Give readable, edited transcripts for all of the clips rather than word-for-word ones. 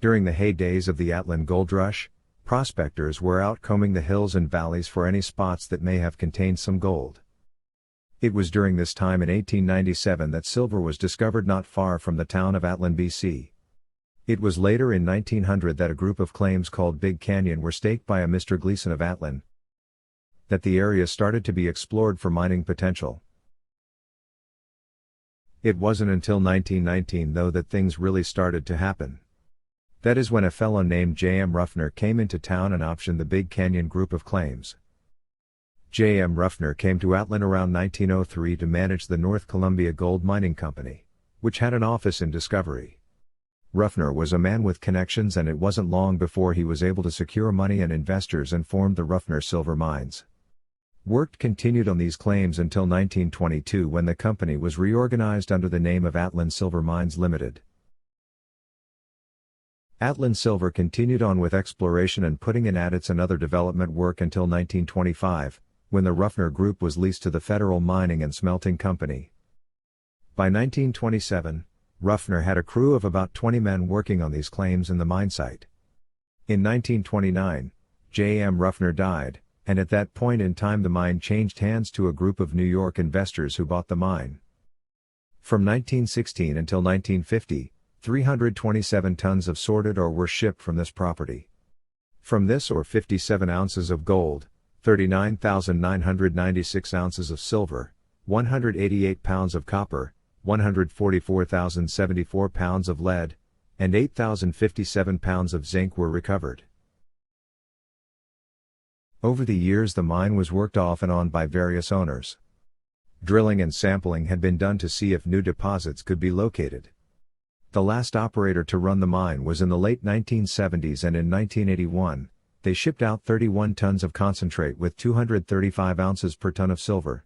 During the heydays of the Atlin gold rush, prospectors were out combing the hills and valleys for any spots that may have contained some gold. It was during this time in 1897 that silver was discovered not far from the town of Atlin, BC. It was later in 1900 that a group of claims called Big Canyon were staked by a Mr. Gleason of Atlin, that the area started to be explored for mining potential. It wasn't until 1919 though that things really started to happen. That is when a fellow named J.M. Ruffner came into town and optioned the Big Canyon group of claims. J.M. Ruffner came to Atlin around 1903 to manage the North Columbia Gold Mining Company, which had an office in Discovery. Ruffner was a man with connections, and it wasn't long before he was able to secure money and investors and formed the Ruffner Silver Mines. Work continued on these claims until 1922 when the company was reorganized under the name of Atlin Silver Mines Limited. Atlin Silver continued on with exploration and putting in adits and other development work until 1925, when the Ruffner Group was leased to the Federal Mining and Smelting Company. By 1927, Ruffner had a crew of about 20 men working on these claims in the mine site. In 1929, J.M. Ruffner died, and at that point in time the mine changed hands to a group of New York investors who bought the mine. From 1916 until 1950, 327 tons of sorted ore were shipped from this property. From this ore 57 ounces of gold, 39,996 ounces of silver, 188 pounds of copper, 144,074 pounds of lead, and 8,057 pounds of zinc were recovered. Over the years the mine was worked off and on by various owners. Drilling and sampling had been done to see if new deposits could be located. The last operator to run the mine was in the late 1970s, and in 1981, they shipped out 31 tons of concentrate with 235 ounces per ton of silver.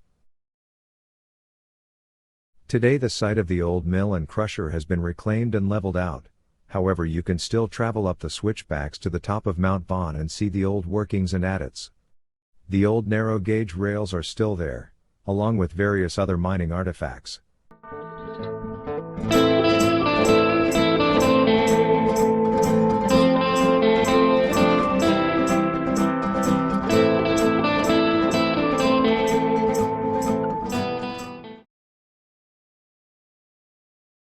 Today the site of the old mill and crusher has been reclaimed and leveled out, however you can still travel up the switchbacks to the top of Mount Vaugn and see the old workings and adits. The old narrow gauge rails are still there, along with various other mining artifacts.